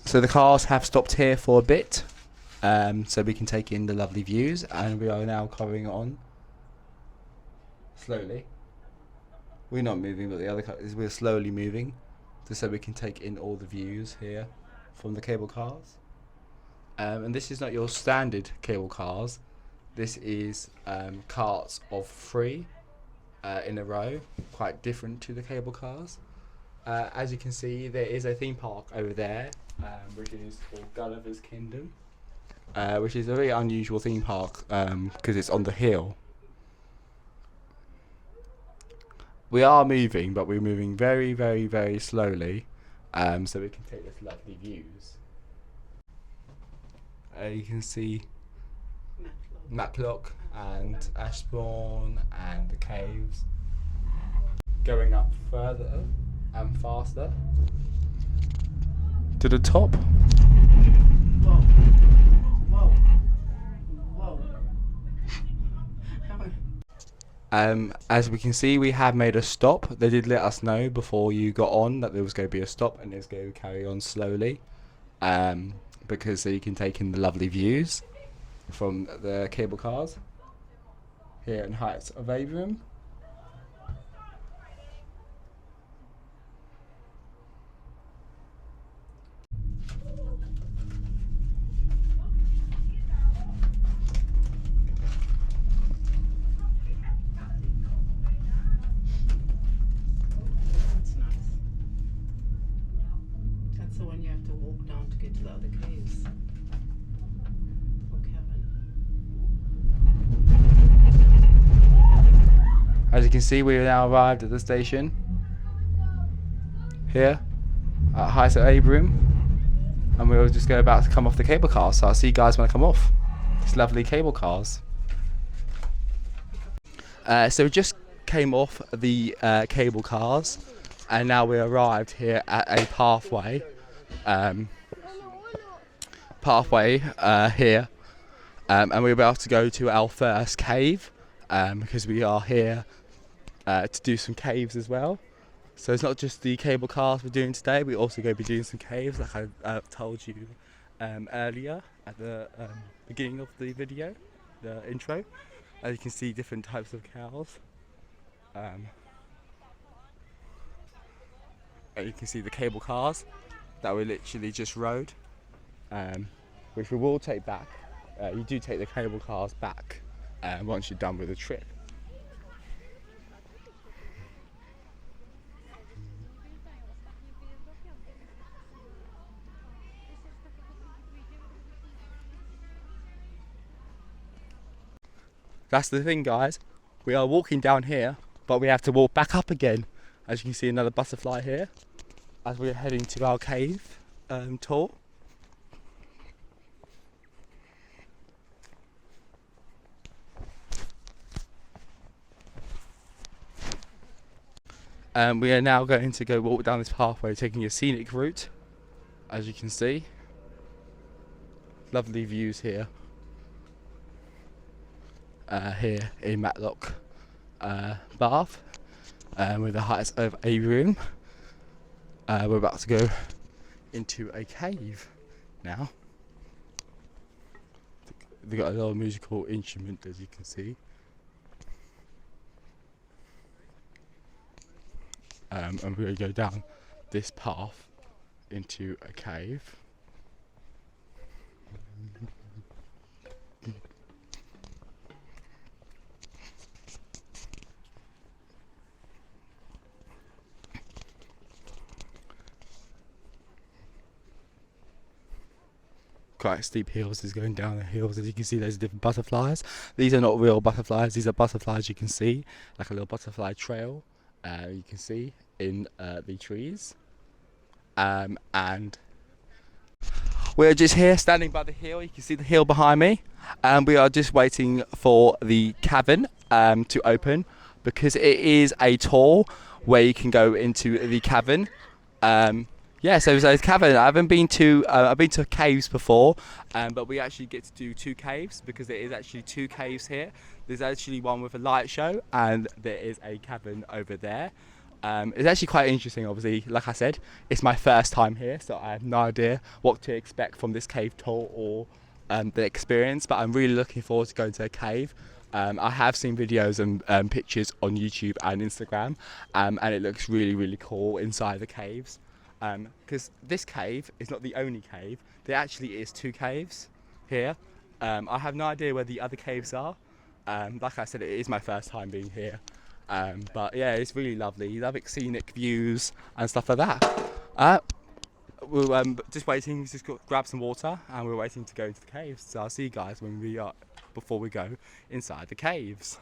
So the cars have stopped here for a bit, so we can take in the lovely views, and we are now carrying on slowly. We're not moving, but the other cars, we're slowly moving, just so we can take in all the views here from the cable cars. And this is not your standard cable cars. This is carts of 3 in a row, quite different to the cable cars. As you can see, there is a theme park over there, which is called Gulliver's Kingdom, which is a very unusual theme park because it's on the hill. We are moving, but we're moving very, very, very slowly, so we can take this lovely views. You can see Matlock and Ashbourne and the caves going up further and faster to the top. Whoa. Whoa. Whoa. As we can see, we have made a stop. They did let us know before you got on that there was going to be a stop, and it's going to carry on slowly, because so you can take in the lovely views from the cable cars here in Heights of Abraham. That's nice. That's the one you have to walk down to get to the other caves. For Kevin. As you can see, we have now arrived at the station here at Heights of Abraham, and we'll just go about to come off the cable car, so I'll see you guys when I come off. These lovely cable cars. So we just came off the cable cars, and now we arrived here at a pathway here, and we're about to go to our first cave, because we are here to do some caves as well. So it's not just the cable cars we're doing today, we're also going to be doing some caves, like I told you earlier at the beginning of the video, the intro. As you can see, different types of cows. And you can see the cable cars that we literally just rode, which we will take back. You do take the cable cars back once you're done with the trip. That's the thing, guys. We are walking down here, but we have to walk back up again. As you can see, another butterfly here, as we're heading to our cave tour. We are now going to go walk down this pathway, taking a scenic route, as you can see. Lovely views here. Here in Matlock, Bath, with the Heights of Abraham. We're about to go into a cave now. They've got a lot of musical instrument, as you can see. And we're going to go down this path into a cave. Quite steep hills is going down the hills. As you can see, there's different butterflies. These are not real butterflies, these are butterflies you can see, like a little butterfly trail you can see in the trees. And we're just here standing by the hill. You can see the hill behind me, and we are just waiting for the cavern to open, because it is a tour where you can go into the cavern. Yeah, so it's cavern. I haven't been to. I've been to caves before, but we actually get to do 2 caves, because there is actually 2 caves here. There's actually one with a light show, and there is a cavern over there. It's actually quite interesting. Obviously, like I said, it's my first time here, so I have no idea what to expect from this cave tour or the experience, but I'm really looking forward to going to a cave. I have seen videos and pictures on YouTube and Instagram, and it looks really cool inside the caves. Because this cave is not the only cave. There actually is 2 caves here. I have no idea where the other caves are. Like I said, it is my first time being here. But yeah, it's really lovely, scenic views and stuff like that. We're just waiting, just grab some water, and we're waiting to go into the caves. So I'll see you guys before we go inside the caves.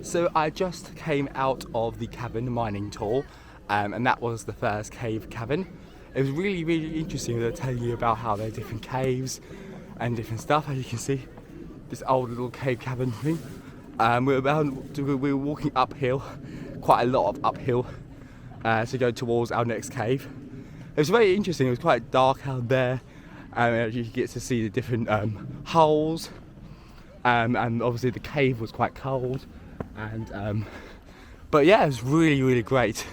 So I just came out of the cavern mining tour, and that was the first cave cavern. It was really interesting. They're telling you about how there are different caves and different stuff. As you can see, this old little cave cavern thing. We were walking uphill, quite a lot of uphill, to go towards our next cave. It was very interesting. It was quite dark out there, and you get to see the different holes. And obviously the cave was quite cold, and but yeah, it was really great.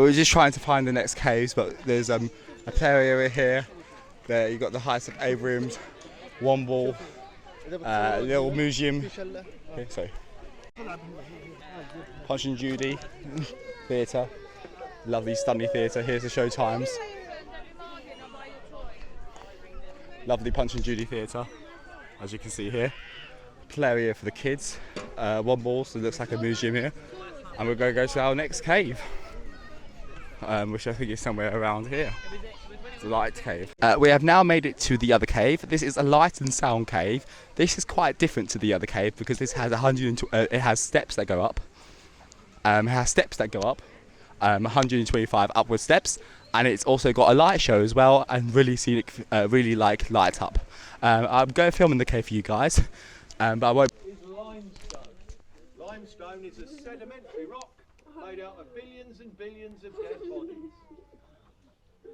We're just trying to find the next caves, but there's a player area here. There you got the Heights of Abrahams, Womble, little museum. Okay, sorry. Punch and Judy Theatre, lovely Stunny Theatre. Here's the show times. Lovely Punch and Judy Theatre, as you can see here. Play area for the kids. Womble, so it looks like a museum here. And we're going to go to our next cave, which I think is somewhere around here. The light cave. We have now made it to the other cave. This is a light and sound cave. This is quite different to the other cave because this has it has steps that go up. It has steps that go up, 125 upward steps, and it's also got a light show as well, and really scenic, really like light up. I'm going to film in the cave for you guys, but I won't. Is limestone. Limestone is a sedimentary rock made out of billions and billions of dead bodies.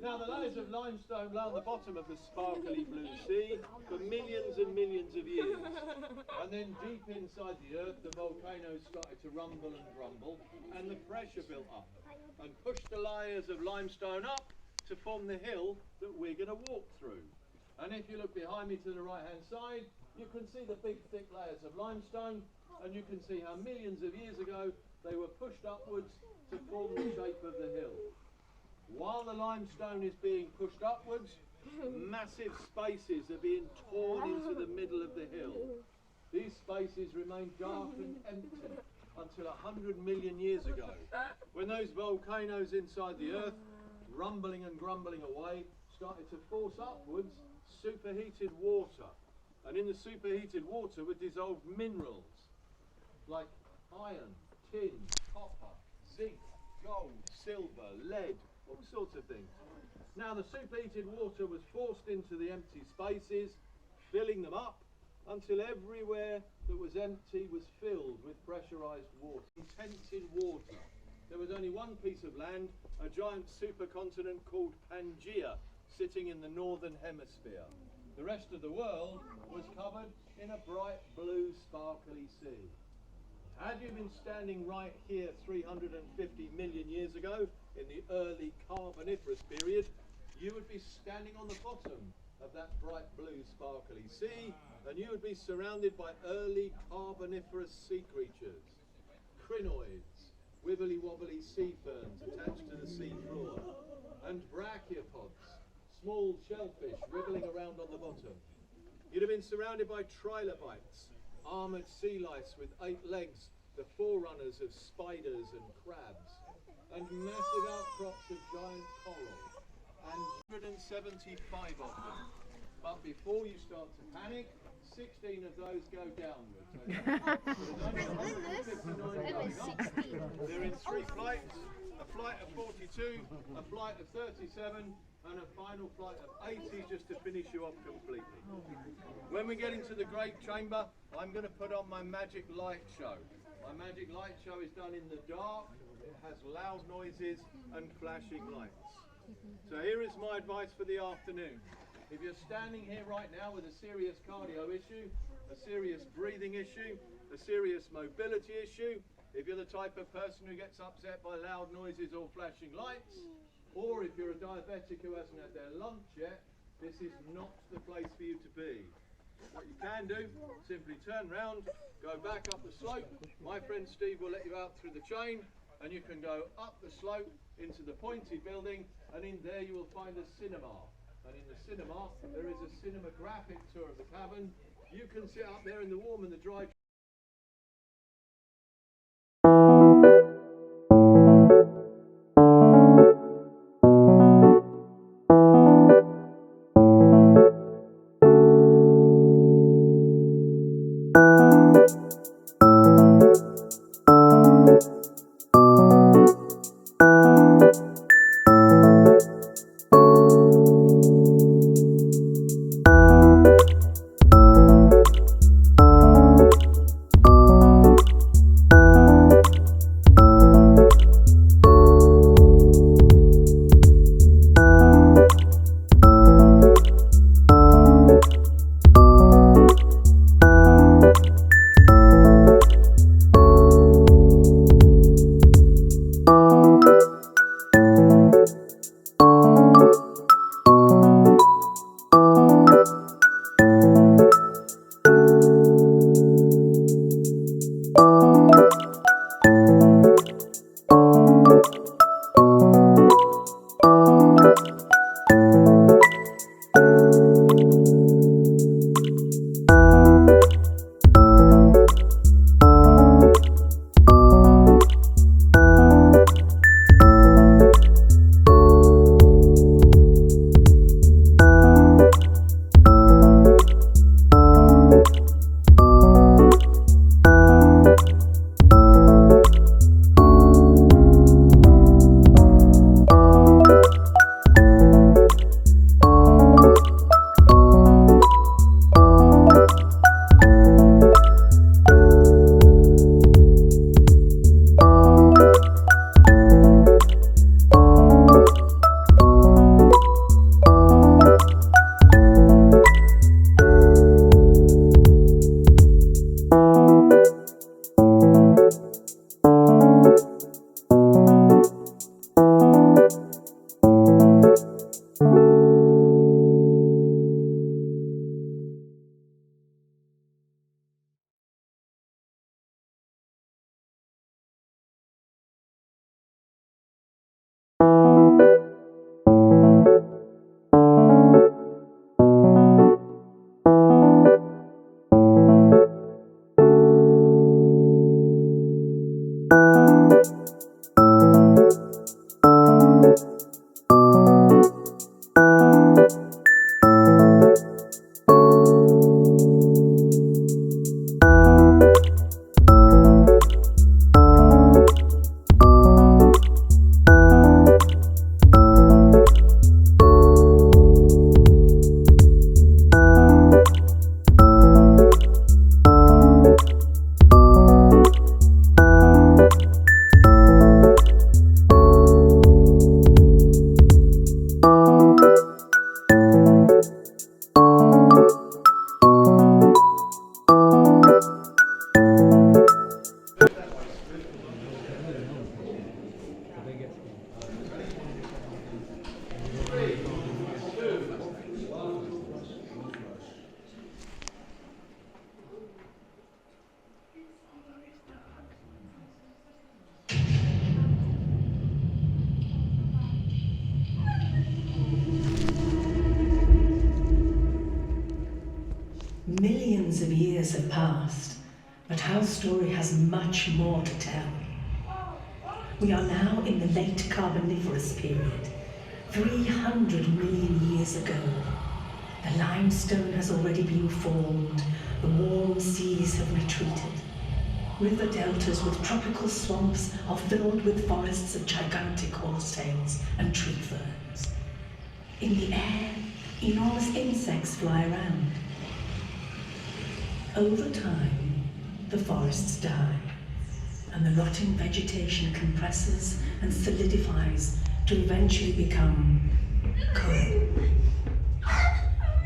Now, the layers of limestone lay on the bottom of the sparkly blue sea for millions and millions of years. And then deep inside the earth, the volcanoes started to rumble and grumble, and the pressure built up and pushed the layers of limestone up to form the hill that we're going to walk through. And if you look behind me to the right-hand side, you can see the big, thick layers of limestone, and you can see how millions of years ago they were pushed upwards to form the shape of the hill. While the limestone is being pushed upwards, massive spaces are being torn into the middle of the hill. These spaces remain dark and empty until 100 million years ago, when those volcanoes inside the earth, rumbling and grumbling away, started to force upwards superheated water. And in the superheated water were dissolved minerals like iron, tin, copper, zinc, gold, silver, lead, all sorts of things. Now the superheated water was forced into the empty spaces, filling them up until everywhere that was empty was filled with pressurized water. Intense in water. There was only one piece of land, a giant supercontinent called Pangaea, sitting in the northern hemisphere. The rest of the world was covered in a bright blue sparkly sea. Had you been standing right here 350 million years ago, in the early Carboniferous period, you would be standing on the bottom of that bright blue sparkly sea, and you would be surrounded by early Carboniferous sea creatures, crinoids, wibbly-wobbly sea ferns attached to the sea floor, and brachiopods, small shellfish wriggling around on the bottom. You'd have been surrounded by trilobites, armoured sea lice with 8 legs, the forerunners of spiders and crabs, and massive outcrops of giant coral, and 175 of them. But before you start to panic, 16 of those go downwards. Okay? There's only 159 going up. They're in 3 flights, a flight of 42, a flight of 37, and a final flight of 80 just to finish you off completely. When we get into the Great Chamber, I'm going to put on my magic light show. My magic light show is done in the dark. It has loud noises and flashing lights. So here is my advice for the afternoon. If you're standing here right now with a serious cardio issue, a serious breathing issue, a serious mobility issue, if you're the type of person who gets upset by loud noises or flashing lights, or if you're a diabetic who hasn't had their lunch yet, this is not the place for you to be. What you can do, simply turn round, go back up the slope. My friend Steve will let you out through the chain, and you can go up the slope into the pointy building, and in there you will find a cinema. And in the cinema, there is a cinematographic tour of the cavern. You can sit up there in the warm and the dry. But our story has much more to tell. We are now in the late Carboniferous period, 300 million years ago. The limestone has already been formed, the warm seas have retreated. River deltas with tropical swamps are filled with forests of gigantic horsetails and tree ferns. In the air, enormous insects fly around. Over time, the forests die, and the rotting vegetation compresses and solidifies to eventually become coal.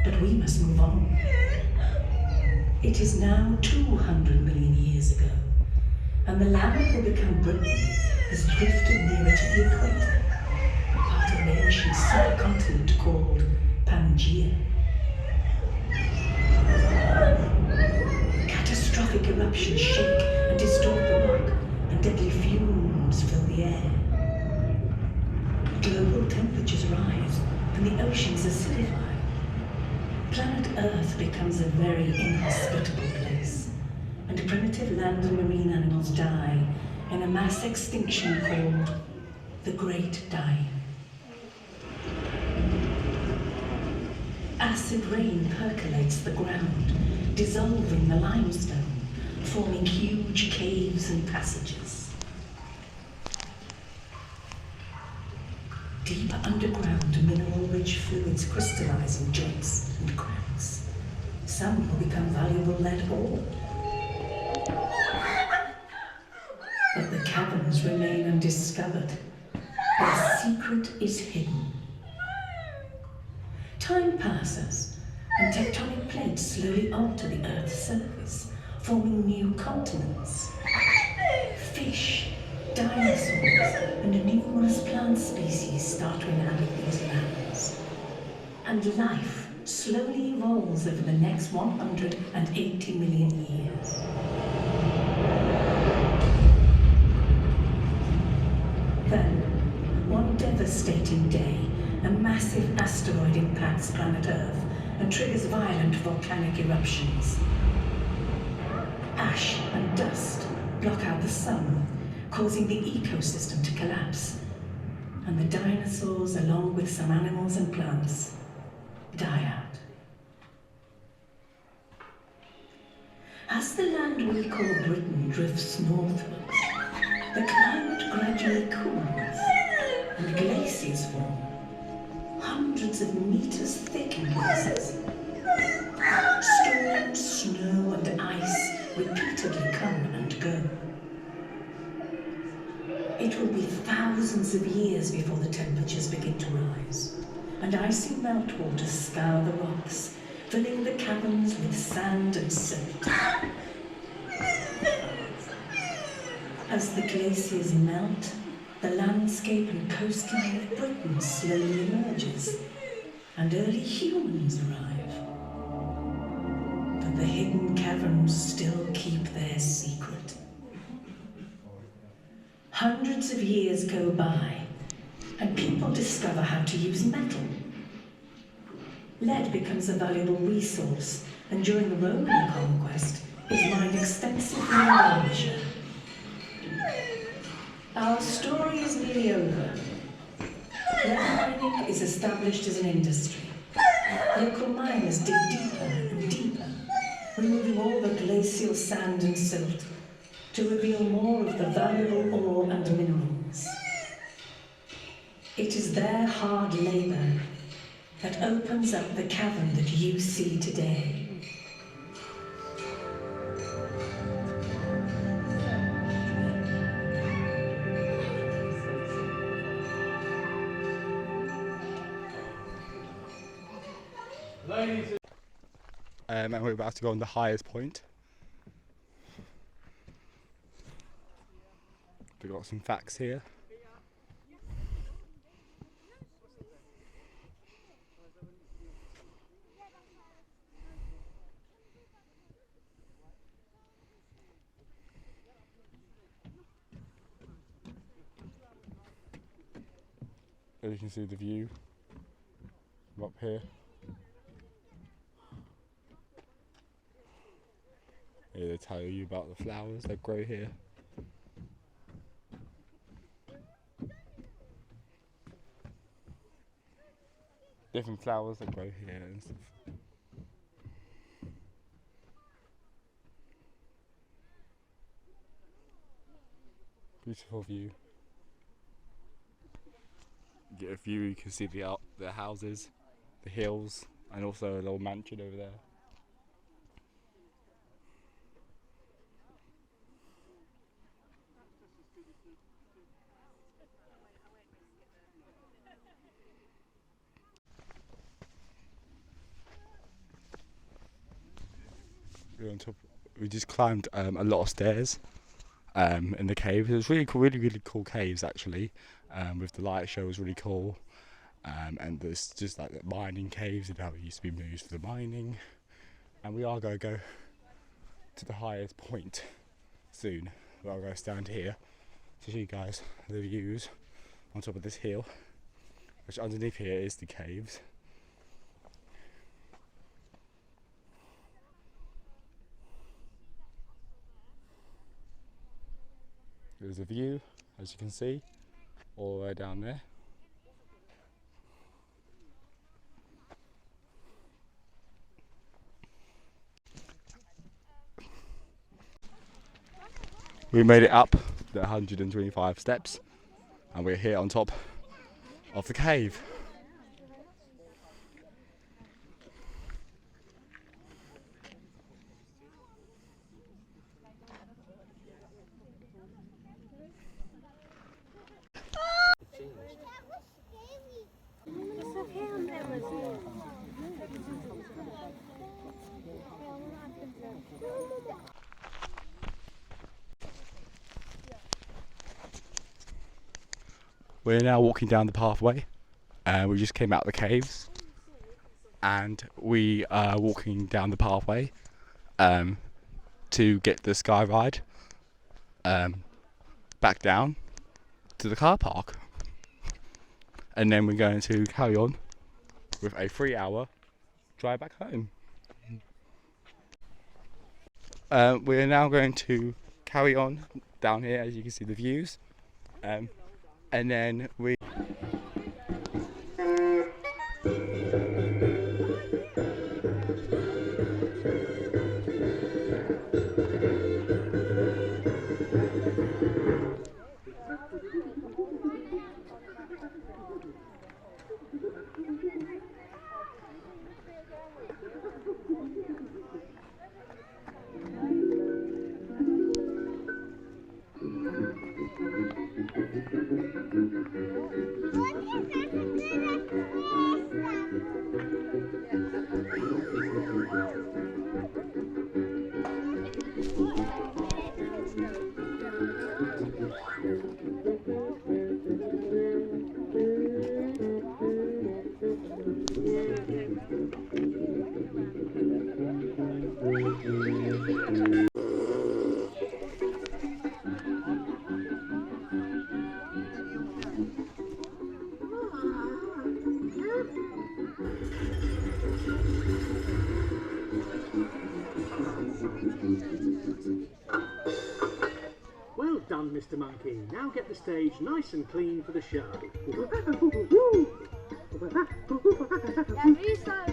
But we must move on. It is now 200 million years ago, and the land that will become Britain has drifted nearer to the equator, part of an ancient supercontinent called Pangaea. Catastrophic eruptions shake and distort the rock, and deadly fumes fill the air. Global temperatures rise, and the oceans acidify. Planet Earth becomes a very inhospitable place, and primitive land and marine animals die in a mass extinction called the Great Dying. Acid rain percolates the ground, dissolving the limestone, forming huge caves and passages. Deep underground, mineral-rich fluids crystallize in joints and cracks. Some will become valuable lead ore. But the caverns remain undiscovered. Their secret is hidden. Time passes, and tectonic plates slowly alter the Earth's surface, forming new continents. Fish, dinosaurs, and numerous plant species start to inhabit these lands. And life slowly evolves over the next 180 million years. Then, one devastating day, a massive asteroid impacts planet Earth and triggers violent volcanic eruptions. Ash and dust block out the sun, causing the ecosystem to collapse, and the dinosaurs, along with some animals and plants, die out. As the land we call Britain drifts northwards, the climate gradually cools, and glaciers form, hundreds of meters thick in places. Storms, snow, and ice repeatedly come and go. It will be thousands of years before the temperatures begin to rise, and icy meltwaters scour the rocks, filling the caverns with sand and silt. As the glaciers melt, the landscape and coastline of Britain slowly emerges, and early humans arrive. But the hidden caverns still keep their secret. Hundreds of years go by, and people discover how to use metal. Lead becomes a valuable resource, and during the Roman conquest, is mined extensively in Derbyshire. Our story is nearly over. Lead mining is established as an industry. Local miners dig deeper and deeper, removing all the glacial sand and silt to reveal more of the valuable ore and minerals. It is their hard labor that opens up the cavern that you see today. And we're about to go on the highest point. We've got some facts here. As you can see the view from up here. Yeah, the tell you about the flowers that grow here. Different flowers that grow here and stuff. Beautiful view. Get a view, you can see the houses, the hills, and also a little mansion over there. We're on top. We just climbed a lot of stairs in the cave. It was really cool, really cool caves actually. With the light show was really cool. And there's just like the mining caves and how it used to be used for the mining. And we are going to go to the highest point soon. We're going to stand here to show you guys the views on top of this hill, which underneath here is the caves. There's a view, as you can see, all the way down there. We made it up the 125 steps and we're here on top of the cave. We're now walking down the pathway. We just came out of the caves and we are walking down the pathway to get the sky ride back down to the car park. And then we're going to carry on with a 3-hour drive back home. We're now going to carry on down here, as you can see the views. And then we Well done, Mr. Monkey. Now get the stage nice and clean for the show. Restart.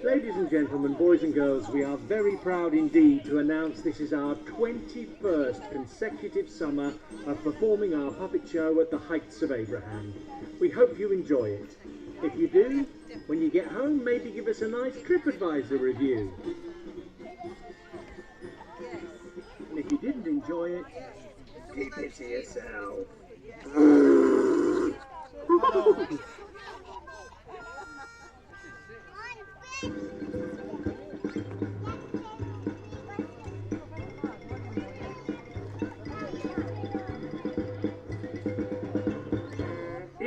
Ladies and gentlemen, boys and girls, we are very proud indeed to announce this is our 21st consecutive summer of performing our puppet show at the Heights of Abraham. We hope you enjoy it. If you do, when you get home, maybe give us a nice TripAdvisor review. And if you didn't enjoy it, keep it to yourself.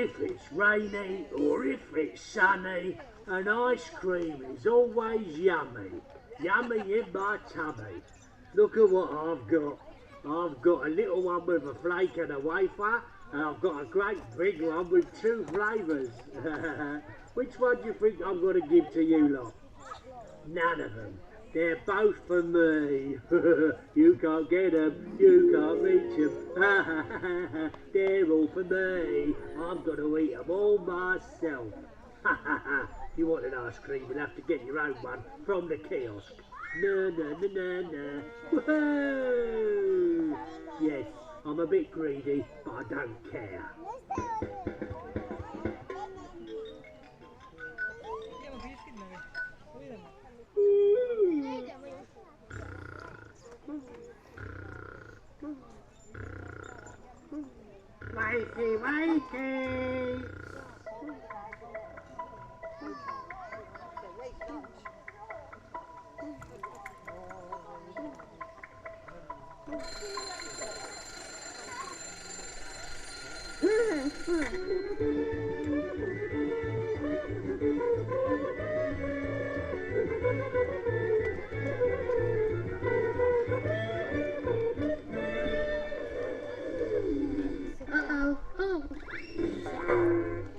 if it's rainy or if it's sunny, an ice cream is always yummy. Yummy in my tummy. Look at what I've got. I've got a little one with a flake and a wafer, and I've got a great big one with 2 flavours. Which one do you think I'm going to give to you lot? None of them. They're both for me. You can't get them, you can't reach them. They're all for me. I'm going to eat them all myself. You want an ice cream, you'll have to get your own one from the kiosk. Na na na na na. Woohoo! Yes, I'm a bit greedy, but I don't care. Wakey, wakey!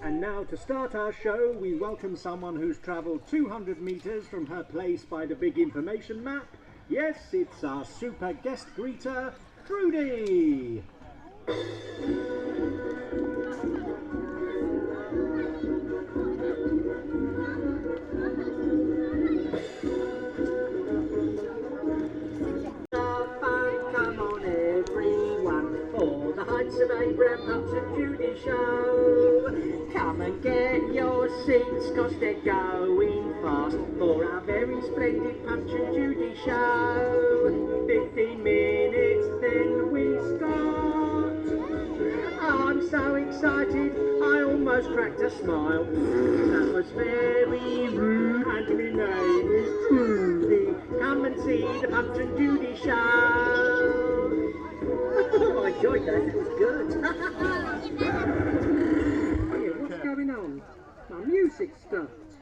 And now to start our show, we welcome someone who's travelled 200 metres from her place by the big information map. Yes, it's our super guest greeter, Trudy! Come on everyone, for the Heights of Abraham Punch and Judy show. Come and get your seats, cause they're going fast, for our very splendid Punch and Judy show. 15 minutes, then we start. I'm so excited, I almost cracked a smile. That was very rude, and my name is Trudy. Come and see the Punch and Judy show. I enjoyed that, it was good. What's going on? My music stopped.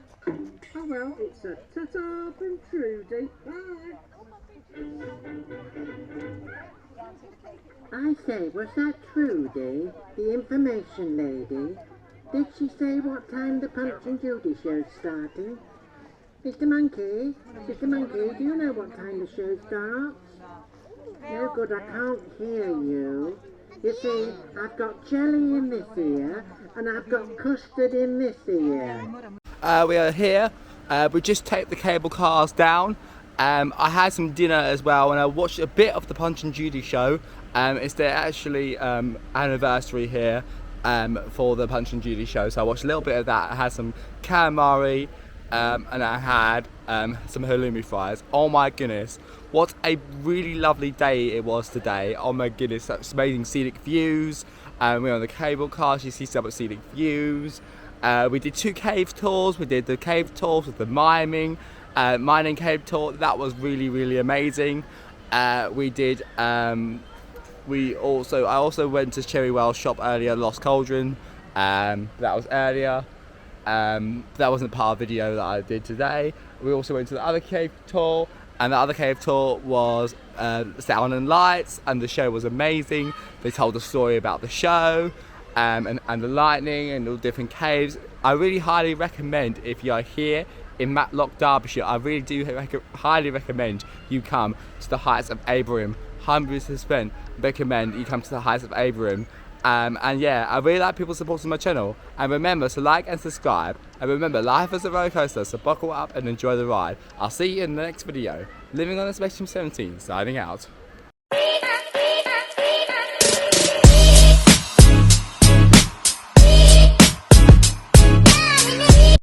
Oh well, it's a ta-ta from Trudy. Bye. I say, was that Trudy, the information lady? Did she say what time the Punch and Judy show's starting? Mr. Monkey, do you know what time the show starts? No good, I can't hear you. You see, I've got jelly in this ear, and I've got custard in this ear. We are here. We just taped the cable cars down. I had some dinner as well, and I watched a bit of the Punch and Judy show. It's their actually anniversary here for the Punch and Judy show, so I watched a little bit of that. I had some calamari, and I had some halloumi fries. Oh my goodness, what a really lovely day it was today. Oh my goodness, such amazing scenic views. We're on the cable cars, you see some scenic views. We did 2 cave tours. We did the cave tours with the mining cave tour. That was really amazing. We did. I also went to Cherrywell shop earlier, Lost Cauldron. That was earlier. That wasn't part of the video that I did today. We also went to the other cave tour, and the other cave tour was Sound and Lights, and the show was amazing. They told a story about the show. And the lightning and all different caves. I really highly recommend, if you are here in Matlock, Derbyshire, I really do highly recommend you come to the Heights of Abraham. 100% recommend you come to the Heights of Abraham. And yeah, I really like people supporting my channel. And remember to like and subscribe. And remember, life is a roller coaster, so buckle up and enjoy the ride. I'll see you in the next video. Living on the Spectrum 17, signing out.